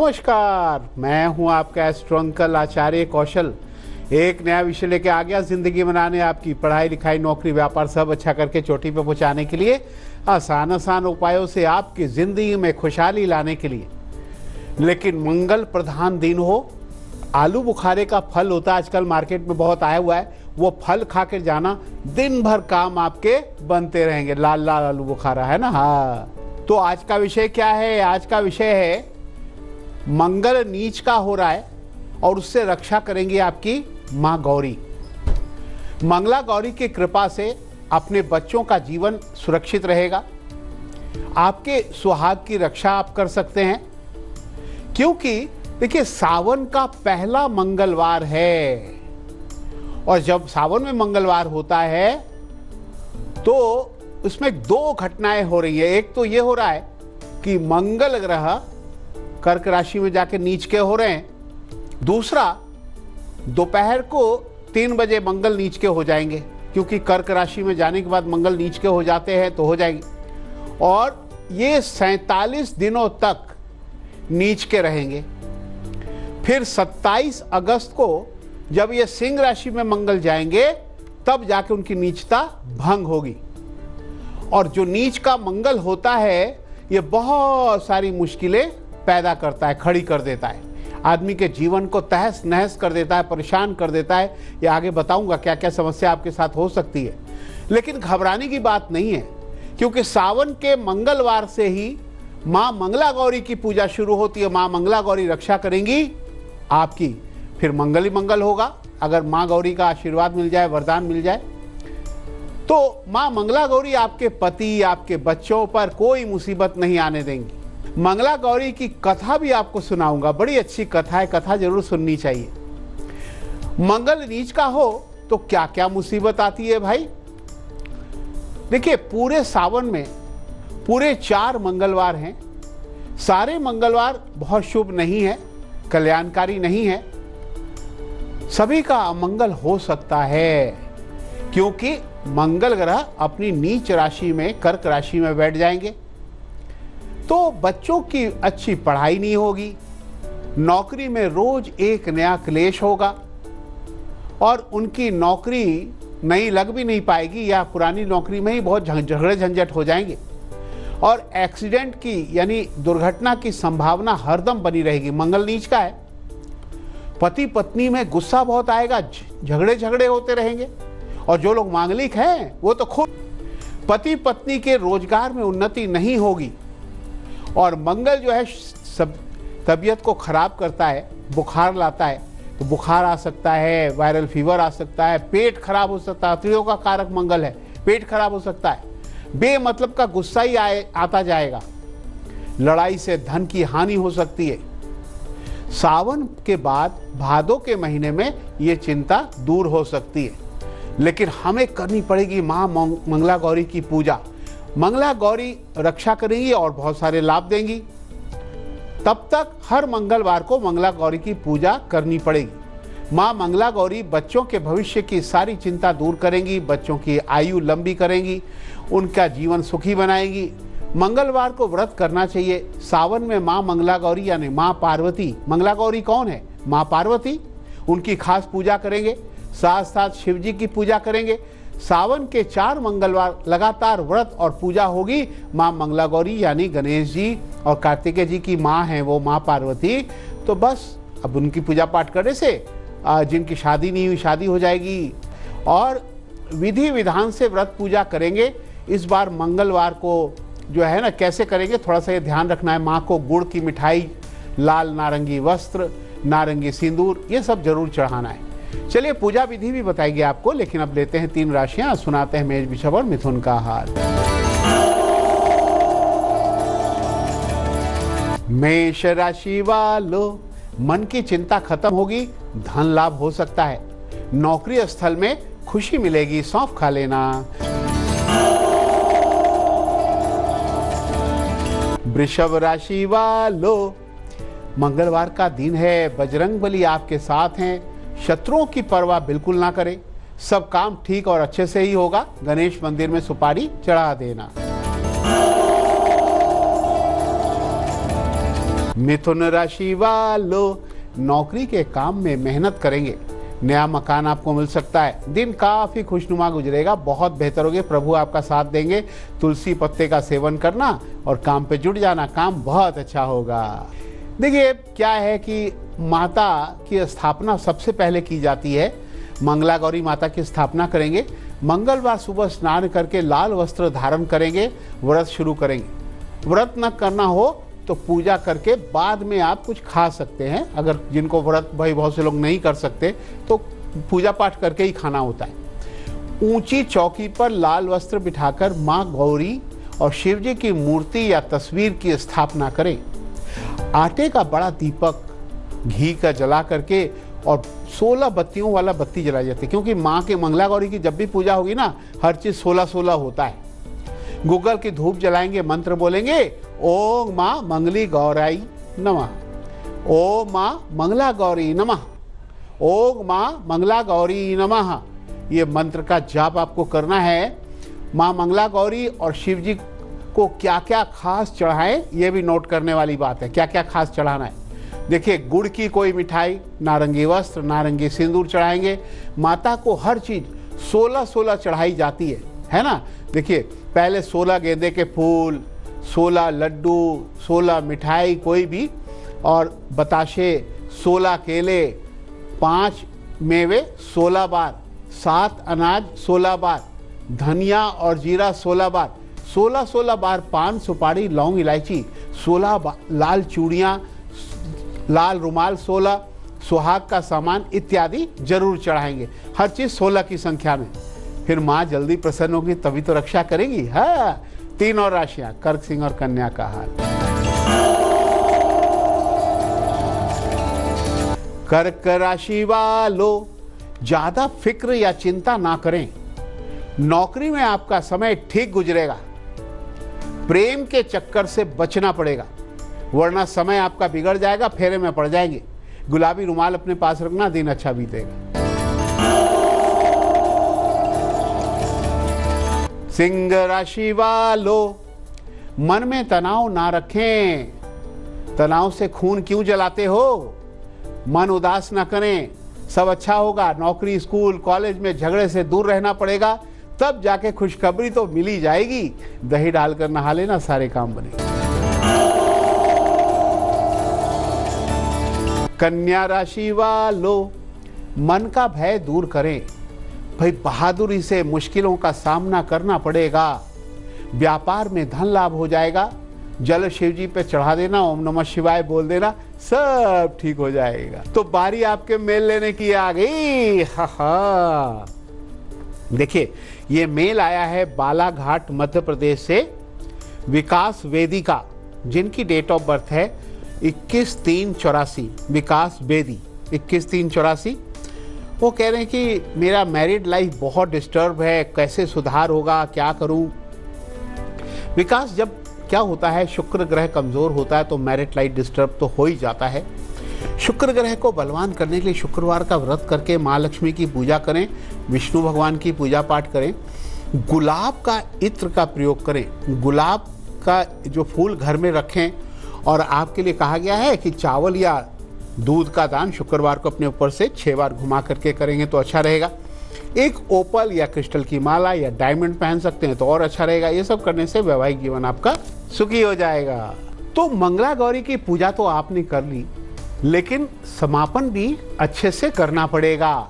नमस्कार, मैं हूं आपका एस्ट्रो अंकल आचार्य कौशल। एक नया विषय लेके आ गया जिंदगी बनाने, आपकी पढ़ाई लिखाई नौकरी व्यापार सब अच्छा करके चोटी पे पहुंचाने के लिए, आसान आसान उपायों से आपकी जिंदगी में खुशहाली लाने के लिए। लेकिन मंगल प्रधान दिन हो, आलू बुखारे का फल होता है आजकल मार्केट में बहुत आया हुआ है, वो फल खा कर जाना, दिन भर काम आपके बनते रहेंगे। लाल लाल आलू बुखारा है ना। हाँ, तो आज का विषय क्या है? आज का विषय है मंगल नीच का हो रहा है और उससे रक्षा करेंगी आपकी माँ गौरी। मंगला गौरी की कृपा से अपने बच्चों का जीवन सुरक्षित रहेगा। आपके सुहाग की रक्षा आप कर सकते हैं, क्योंकि देखिए सावन का पहला मंगलवार है और जब सावन में मंगलवार होता है तो उसमें दो घटनाएं हो रही है। एक तो ये हो रहा है कि मंगल ग्रह कर्क राशि में जाके नीच के हो रहे हैं, दूसरा दोपहर को 3 बजे मंगल नीच के हो जाएंगे, क्योंकि कर्क राशि में जाने के बाद मंगल नीच के हो जाते हैं तो हो जाएगी। और ये 47 दिनों तक नीच के रहेंगे। फिर 27 अगस्त को जब ये सिंह राशि में मंगल जाएंगे तब जाके उनकी नीचता भंग होगी। और जो नीच का मंगल होता है ये बहुत सारी मुश्किलें पैदा करता है, खड़ी कर देता है, आदमी के जीवन को तहस नहस कर देता है, परेशान कर देता है। ये आगे बताऊंगा क्या क्या समस्या आपके साथ हो सकती है। लेकिन घबराने की बात नहीं है, क्योंकि सावन के मंगलवार से ही माँ मंगला गौरी की पूजा शुरू होती है। माँ मंगला गौरी रक्षा करेंगी आपकी, फिर मंगल ही मंगल होगा। अगर माँ गौरी का आशीर्वाद मिल जाए, वरदान मिल जाए, तो माँ मंगला गौरी आपके पति आपके बच्चों पर कोई मुसीबत नहीं आने देंगी। मंगला गौरी की कथा भी आपको सुनाऊंगा, बड़ी अच्छी कथा है, कथा जरूर सुननी चाहिए। मंगल नीच का हो तो क्या क्या मुसीबत आती है भाई। देखिए पूरे सावन में पूरे 4 मंगलवार हैं। सारे मंगलवार बहुत शुभ नहीं है, कल्याणकारी नहीं है, सभी का अमंगल हो सकता है, क्योंकि मंगल ग्रह अपनी नीच राशि में कर्क राशि में बैठ जाएंगे तो बच्चों की अच्छी पढ़ाई नहीं होगी, नौकरी में रोज एक नया क्लेश होगा और उनकी नौकरी नई लग भी नहीं पाएगी या पुरानी नौकरी में ही बहुत झगड़े झंझट हो जाएंगे और एक्सीडेंट की यानी दुर्घटना की संभावना हरदम बनी रहेगी। मंगल नीच का है, पति पत्नी में गुस्सा बहुत आएगा, झगड़े होते रहेंगे। और जो लोग मांगलिक हैं वो तो खुद पति पत्नी के रोजगार में उन्नति नहीं होगी। और मंगल जो है सब तबीयत को खराब करता है, बुखार लाता है, तो बुखार आ सकता है, वायरल फीवर आ सकता है, पेट खराब हो सकता है। स्त्रियों का कारक मंगल है, पेट खराब हो सकता है, बेमतलब का गुस्सा ही आता जाएगा, लड़ाई से धन की हानि हो सकती है। सावन के बाद भादों के महीने में ये चिंता दूर हो सकती है, लेकिन हमें करनी पड़ेगी माँ मंगला गौरी की पूजा। मंगला गौरी रक्षा करेंगी और बहुत सारे लाभ देंगी। तब तक हर मंगलवार को मंगला गौरी की पूजा करनी पड़ेगी। माँ मंगला गौरी बच्चों के भविष्य की सारी चिंता दूर करेंगी, बच्चों की आयु लंबी करेंगी, उनका जीवन सुखी बनाएंगी। मंगलवार को व्रत करना चाहिए। सावन में माँ मंगला गौरी यानी माँ पार्वती, मंगला गौरी कौन है? माँ पार्वती, उनकी खास पूजा करेंगे, साथ साथ शिव जी की पूजा करेंगे। सावन के 4 मंगलवार लगातार व्रत और पूजा होगी। माँ मंगला गौरी यानी गणेश जी और कार्तिकेय जी की माँ है वो माँ पार्वती। तो बस अब उनकी पूजा पाठ करने से जिनकी शादी नहीं हुई शादी हो जाएगी और विधि विधान से व्रत पूजा करेंगे। इस बार मंगलवार को जो है ना कैसे करेंगे, थोड़ा सा ये ध्यान रखना है। माँ को गुड़ की मिठाई, लाल नारंगी वस्त्र, नारंगी सिंदूर, ये सब जरूर चढ़ाना है। चलिए पूजा विधि भी बताएगी आपको, लेकिन अब लेते हैं 3 राशियां, सुनाते हैं मेष, वृषभ और मिथुन का हाल। मेष राशि वालों, मन की चिंता खत्म होगी, धन लाभ हो सकता है, नौकरी स्थल में खुशी मिलेगी, सौंफ खा लेना। वृषभ राशि वालों, मंगलवार का दिन है, बजरंगबली आपके साथ हैं, शत्रुओं की परवाह बिल्कुल ना करें, सब काम ठीक और अच्छे से ही होगा। गणेश मंदिर में सुपारी चढ़ा देना। मिथुन राशि वालों, नौकरी के काम में मेहनत करेंगे, नया मकान आपको मिल सकता है। दिन काफी खुशनुमा गुजरेगा, बहुत बेहतर होगे, प्रभु आपका साथ देंगे। तुलसी पत्ते का सेवन करना और काम पे जुट जाना, काम बहुत अच्छा होगा। देखिए क्या है कि माता की स्थापना सबसे पहले की जाती है, मंगला गौरी माता की स्थापना करेंगे। मंगलवार सुबह स्नान करके लाल वस्त्र धारण करेंगे, व्रत शुरू करेंगे। व्रत न करना हो तो पूजा करके बाद में आप कुछ खा सकते हैं। अगर जिनको व्रत भाई बहुत से लोग नहीं कर सकते तो पूजा पाठ करके ही खाना होता है। ऊंची चौकी पर लाल वस्त्र बिठाकर माँ गौरी और शिव जी की मूर्ति या तस्वीर की स्थापना करें। आटे का बड़ा दीपक घी का जला करके और 16 बत्तियों वाला बत्ती जलाई जाती है, क्योंकि माँ के मंगला गौरी की जब भी पूजा होगी ना, हर चीज 16-16 होता है। गूगल की धूप जलाएंगे, मंत्र बोलेंगे, ओम माँ मंगली गौराई नमः, ओम माँ मंगला गौरी नमः, ओम माँ मंगला गौरी नमः। ये मंत्र का जाप आपको करना है। माँ मंगला गौरी और शिव जी को क्या क्या खास चढ़ाएं, ये भी नोट करने वाली बात है, क्या क्या खास चढ़ाना है। देखिए गुड़ की कोई मिठाई, नारंगी वस्त्र, नारंगी सिंदूर चढ़ाएंगे। माता को हर चीज 16-16 चढ़ाई जाती है ना। देखिए पहले 16 गेंदे के फूल, 16 लड्डू, 16 मिठाई कोई भी, और बताशे 16 केले, 5 मेवे 16 बार, 7 अनाज 16 बार, धनिया और जीरा 16 बार, 16-16 बार पान सुपारी लौंग इलायची, 16 लाल चूड़ियाँ, लाल रुमाल 16, सुहाग का सामान इत्यादि जरूर चढ़ाएंगे, हर चीज 16 की संख्या में। फिर माँ जल्दी प्रसन्न होगी, तभी तो रक्षा करेंगी। हाँ, 3 और राशियां, कर्क, सिंह और कन्या का हाल। कर्क राशि वालों, ज्यादा फिक्र या चिंता ना करें, नौकरी में आपका समय ठीक गुजरेगा। प्रेम के चक्कर से बचना पड़ेगा, वरना समय आपका बिगड़ जाएगा, फेरे में पड़ जाएंगे। गुलाबी रुमाल अपने पास रखना, दिन अच्छा बीतेगा। सिंह राशि वालों, मन में तनाव ना रखें, तनाव से खून क्यों जलाते हो। मन उदास ना करें, सब अच्छा होगा। नौकरी, स्कूल, कॉलेज में झगड़े से दूर रहना पड़ेगा, तब जाके खुशखबरी तो मिली जाएगी। दही डालकर नहा लेना, सारे काम बनेंगे। कन्या राशि वालों, मन का भय दूर करें, भाई बहादुरी से मुश्किलों का सामना करना पड़ेगा। व्यापार में धन लाभ हो जाएगा। जल शिव जी पे चढ़ा देना, ओम नमः शिवाय बोल देना, सब ठीक हो जाएगा। तो बारी आपके मेल लेने की आ गई। हा। देखिए ये मेल आया है बालाघाट मध्य प्रदेश से विकास वेदिका, जिनकी डेट ऑफ बर्थ है 21/3/84। विकास बेदी 21/3/84। वो कह रहे हैं कि मेरा मैरिड लाइफ बहुत डिस्टर्ब है, कैसे सुधार होगा, क्या करूं। विकास, जब क्या होता है, शुक्र ग्रह कमजोर होता है तो मैरिड लाइफ डिस्टर्ब तो हो ही जाता है। शुक्र ग्रह को बलवान करने के लिए शुक्रवार का व्रत करके माँ लक्ष्मी की पूजा करें, विष्णु भगवान की पूजा पाठ करें, गुलाब का इत्र का प्रयोग करें। गुलाब का जो फूल घर में रखें, और आपके लिए कहा गया है कि चावल या दूध का दान शुक्रवार को अपने ऊपर से 6 बार घुमा करके करेंगे तो अच्छा रहेगा। एक ओपल या क्रिस्टल की माला या डायमंड पहन सकते हैं तो और अच्छा रहेगा। ये सब करने से वैवाहिक जीवन आपका सुखी हो जाएगा। तो मंगला गौरी की पूजा तो आपने कर ली, लेकिन समापन भी अच्छे से करना पड़ेगा।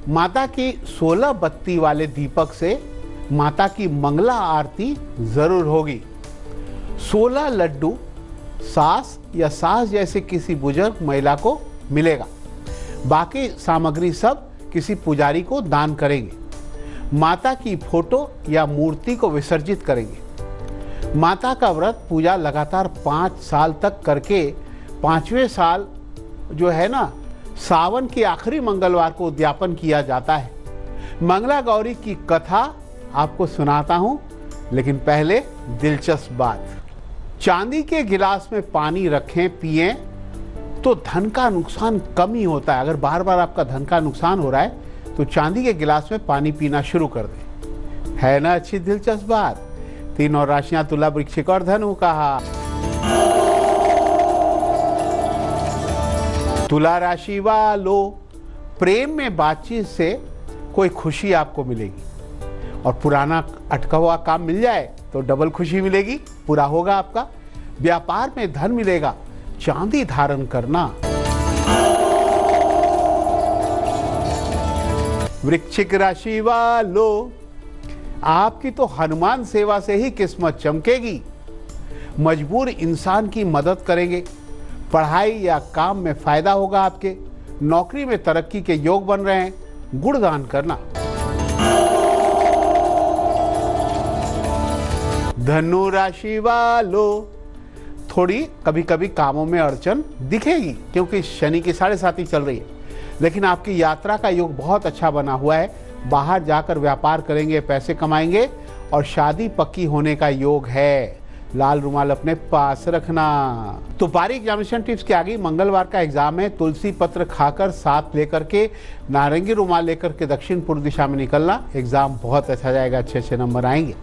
माता की 16 बत्ती वाले दीपक से माता की मंगला आरती जरूर होगी। 16 लड्डू सास या सास जैसे किसी बुजुर्ग महिला को मिलेगा। बाकी सामग्री सब किसी पुजारी को दान करेंगे। माता की फोटो या मूर्ति को विसर्जित करेंगे। माता का व्रत पूजा लगातार 5 साल तक करके 5वें साल जो है ना, सावन के आखिरी मंगलवार को उद्यापन किया जाता है। मंगला गौरी की कथा आपको सुनाता हूं, लेकिन पहले दिलचस्प बात। चांदी के गिलास में पानी रखें, पिएं तो धन का नुकसान कम ही होता है। अगर बार बार आपका धन का नुकसान हो रहा है तो चांदी के गिलास में पानी पीना शुरू कर दें। है ना अच्छी दिलचस्प बात। 3 और राशियां, तुला, वृश्चिक और धनु का। तुला राशि वालों, प्रेम में बातचीत से कोई खुशी आपको मिलेगी और पुराना अटका हुआ काम मिल जाए तो डबल खुशी मिलेगी, पूरा होगा आपका। व्यापार में धन मिलेगा, चांदी धारण करना। वृश्चिक राशि वालों, आपकी तो हनुमान सेवा से ही किस्मत चमकेगी। मजबूर इंसान की मदद करेंगे। पढ़ाई या काम में फायदा होगा आपके। नौकरी में तरक्की के योग बन रहे हैं। गुणगान करना। धनु राशि वालों, थोड़ी कभी कभी कामों में अड़चन दिखेगी क्योंकि शनि की 7.5 चल रही है, लेकिन आपकी यात्रा का योग बहुत अच्छा बना हुआ है। बाहर जाकर व्यापार करेंगे, पैसे कमाएंगे और शादी पक्की होने का योग है। लाल रुमाल अपने पास रखना। तो बारी एग्जामिनेशन टिप्स के आगे मंगलवार का एग्जाम है। तुलसी पत्र खाकर साथ लेकर के नारंगी रुमाल लेकर के दक्षिण पूर्व दिशा में निकलना। एग्जाम बहुत अच्छा जाएगा, अच्छे नंबर आएंगे।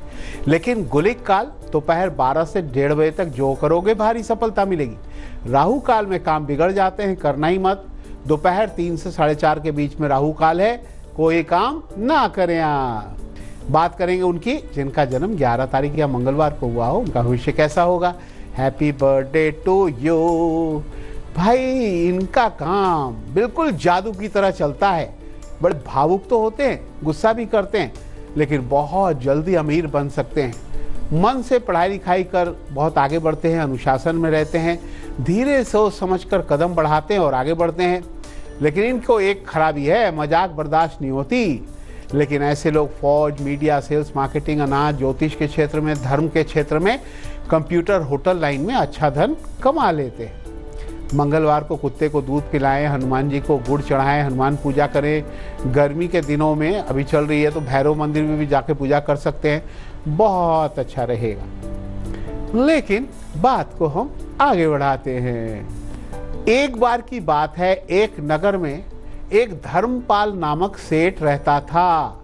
लेकिन गुलिक काल दोपहर 12 से 1:30 बजे तक जो करोगे भारी सफलता मिलेगी। राहु काल में काम बिगड़ जाते हैं, करना ही मत। दोपहर 3 से 4:30 के बीच में राहु काल है, कोई काम ना करें। बात करेंगे उनकी जिनका जन्म 11 तारीख या मंगलवार को हुआ हो, उनका भविष्य कैसा होगा। Happy birthday to you. भाई इनका काम बिल्कुल जादू की तरह चलता है। बड़े भावुक तो होते हैं, गुस्सा भी करते हैं, लेकिन बहुत जल्दी अमीर बन सकते हैं। मन से पढ़ाई लिखाई कर बहुत आगे बढ़ते हैं, अनुशासन में रहते हैं, धीरे सोच समझकर कदम बढ़ाते हैं और आगे बढ़ते हैं। लेकिन इनको एक खराबी है, मजाक बर्दाश्त नहीं होती। लेकिन ऐसे लोग फौज, मीडिया, सेल्स, मार्केटिंग, अनाज, ज्योतिष के क्षेत्र में, धर्म के क्षेत्र में, कंप्यूटर, होटल लाइन में अच्छा धन कमा लेते हैं। मंगलवार को कुत्ते को दूध पिलाएं, हनुमान जी को गुड़ चढ़ाएं, हनुमान पूजा करें। गर्मी के दिनों में अभी चल रही है तो भैरव मंदिर में भी जाके पूजा कर सकते हैं, बहुत अच्छा रहेगा। लेकिन बात को हम आगे बढ़ाते हैं। एक बार की बात है, एक नगर में एक धर्मपाल नामक सेठ रहता था।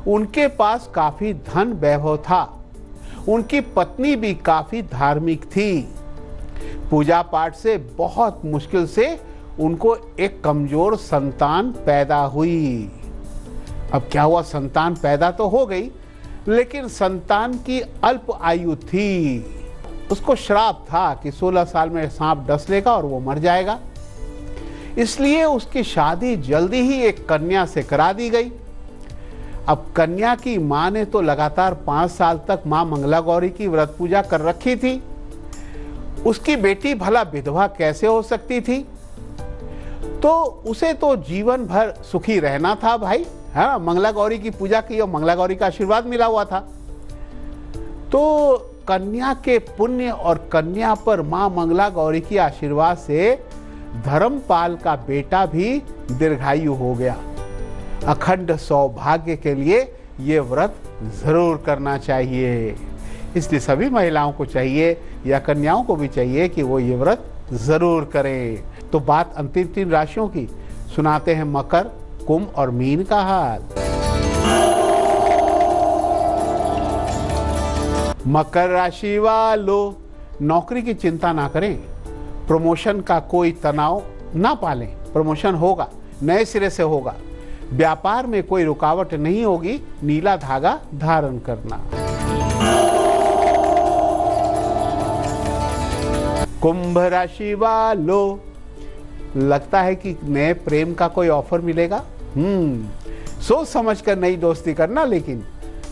उनके पास काफी धन वैभव था। उनकी पत्नी भी काफी धार्मिक थी। पूजा पाठ से बहुत मुश्किल से उनको एक कमजोर संतान पैदा हुई। अब क्या हुआ, संतान पैदा तो हो गई, लेकिन संतान की अल्प आयु थी। उसको श्राप था कि 16 साल में सांप डस लेगा और वो मर जाएगा। इसलिए उसकी शादी जल्दी ही एक कन्या से करा दी गई। अब कन्या की मां ने तो लगातार 5 साल तक मां मंगला गौरी की व्रत पूजा कर रखी थी। उसकी बेटी भला विधवा कैसे हो सकती थी। तो उसे तो जीवन भर सुखी रहना था भाई। हाँ, मंगला गौरी की पूजा की और मंगला गौरी का आशीर्वाद मिला हुआ था। तो कन्या के पुण्य और कन्या पर मां मंगला गौरी की आशीर्वाद से धर्मपाल का बेटा भी दीर्घायु हो गया। अखंड सौभाग्य के लिए ये व्रत जरूर करना चाहिए। इसलिए सभी महिलाओं को चाहिए या कन्याओं को भी चाहिए कि वो ये व्रत जरूर करें। तो बात अंतिम 3 राशियों की सुनाते हैं, मकर, कुंभ और मीन का हाल। मकर राशि वालों, नौकरी की चिंता ना करें। प्रमोशन का कोई तनाव ना पालें। प्रमोशन होगा, नए सिरे से होगा। व्यापार में कोई रुकावट नहीं होगी। नीला धागा धारण करना। कुंभ राशि वालों, लगता है कि नए प्रेम का कोई ऑफर मिलेगा। सोच समझकर नई दोस्ती करना, लेकिन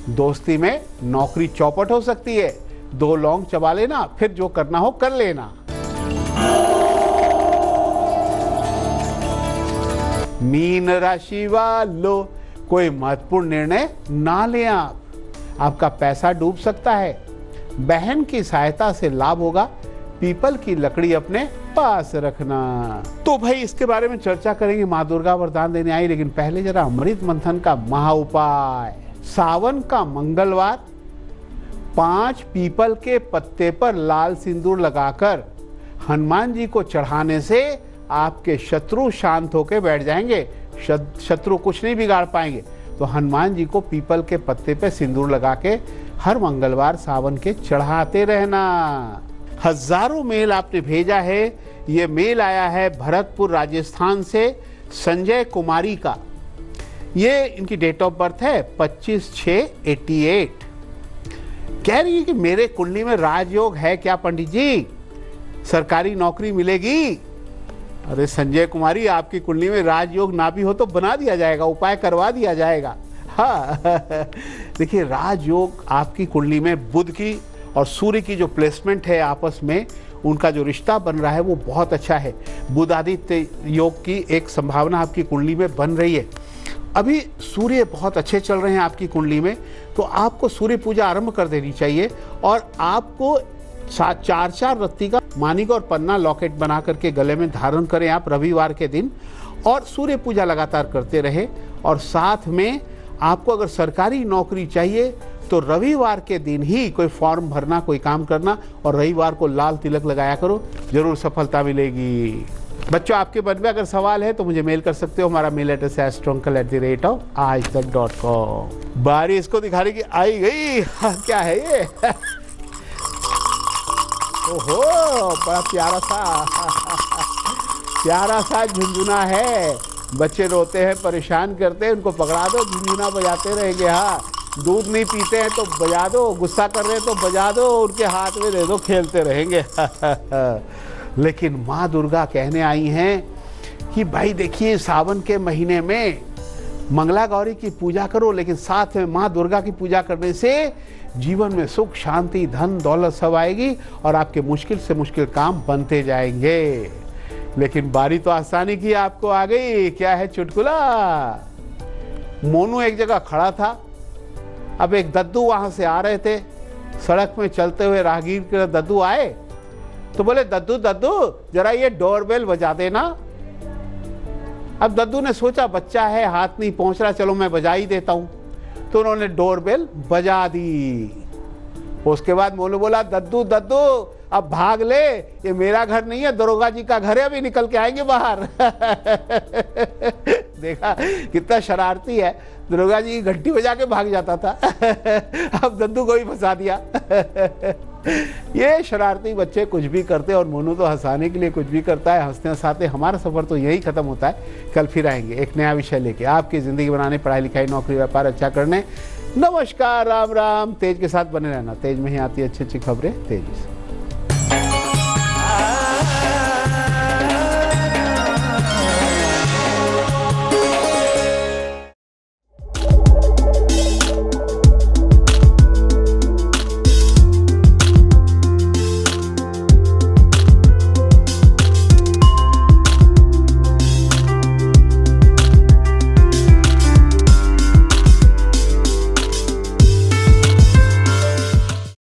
दोस्ती में नौकरी चौपट हो सकती है। 2 लौंग चबा लेना, फिर जो करना हो कर लेना। मीन राशि वालों, कोई महत्वपूर्ण निर्णय ना लें आप। आपका पैसा डूब सकता है। बहन की सहायता से लाभ होगा। पीपल की लकड़ी अपने पास रखना। तो भाई इसके बारे में चर्चा करेंगे। माँ दुर्गा वरदान देने आई, लेकिन पहले जरा अमृत मंथन का महा उपाय। सावन का मंगलवार 5 पीपल के पत्ते पर लाल सिंदूर लगाकर हनुमान जी को चढ़ाने से आपके शत्रु शांत होकर बैठ जाएंगे। शत्रु कुछ नहीं बिगाड़ पाएंगे। तो हनुमान जी को पीपल के पत्ते पे सिंदूर लगा के हर मंगलवार सावन के चढ़ाते रहना। हजारों मेल आपने भेजा है, ये मेल आया है भरतपुर राजस्थान से संजय कुमारी का। ये इनकी डेट ऑफ बर्थ है 25/6/88। कह रही है कि मेरे कुंडली में राजयोग है क्या पंडित जी, सरकारी नौकरी मिलेगी? अरे संजय कुमारी, आपकी कुंडली में राजयोग ना भी हो तो बना दिया जाएगा, उपाय करवा दिया जाएगा। हाँ देखिए, राजयोग आपकी कुंडली में बुध की और सूर्य की जो प्लेसमेंट है आपस में, उनका जो रिश्ता बन रहा है वो बहुत अच्छा है। बुध आदित्य योग की एक संभावना आपकी कुंडली में बन रही है। अभी सूर्य बहुत अच्छे चल रहे हैं आपकी कुंडली में, तो आपको सूर्य पूजा आरंभ कर देनी चाहिए और आपको 4 रत्ती का मानिक और पन्ना लॉकेट बना करके गले में धारण करें आप रविवार के दिन, और सूर्य पूजा लगातार करते रहे। और साथ में आपको अगर सरकारी नौकरी चाहिए तो रविवार के दिन ही कोई फॉर्म भरना, कोई काम करना, और रविवार को लाल तिलक लगाया करो, जरूर सफलता मिलेगी। बच्चों, आपके मन में अगर सवाल है तो मुझे मेल कर सकते हो। हमारा मेल एड्रेस है astroncal@aajtak.com। बारिश को दिखाने की आई गई। क्या है ये? ओहो, बड़ा प्यारा सा झुनझुना है। बच्चे रोते हैं, परेशान करते हैं, उनको पकड़ा दो, झुनझुना बजाते रहेंगे। हाँ, दूध नहीं पीते हैं तो बजा दो, गुस्सा कर रहे हैं तो बजा दो, उनके हाथ में दे दो, खेलते रहेंगे। लेकिन माँ दुर्गा कहने आई हैं कि भाई देखिए, सावन के महीने में मंगला गौरी की पूजा करो, लेकिन साथ में माँ दुर्गा की पूजा करने से जीवन में सुख, शांति, धन, दौलत सब आएगी और आपके मुश्किल से मुश्किल काम बनते जाएंगे। लेकिन बारी तो आसानी की आपको आ गई। क्या है चुटकुला? मोनू एक जगह खड़ा था। अब एक दद्दू वहां से आ रहे थे। सड़क में चलते हुए राहगीर के दद्दू आए तो बोले, दद्दू दद्दू जरा ये डोरबेल बजा देना। अब दद्दू ने सोचा बच्चा है, हाथ नहीं पहुंच रहा, चलो मैं बजा ही देता हूं। तो उन्होंने डोरबेल बजा दी। उसके बाद मोनू बोला, दद्दू दद्दू अब भाग ले, ये मेरा घर नहीं है, दरोगा जी का घर है, अभी निकल के आएंगे बाहर। देखा कितना शरारती है। दरोगा जी घंटी बजा के भाग जाता था। अब दद्दू को भी फंसा दिया। ये शरारती बच्चे कुछ भी करते हैं और मोनू तो हंसाने के लिए कुछ भी करता है। हंसते हंसाते हमारा सफर तो यही खत्म होता है। कल फिर आएंगे एक नया विषय लेके, आपकी जिंदगी बनाने, पढ़ाई लिखाई, नौकरी, व्यापार अच्छा करने। नमस्कार, राम राम। तेज के साथ बने रहना, तेज में ही आती है अच्छी अच्छी खबरें तेजी से।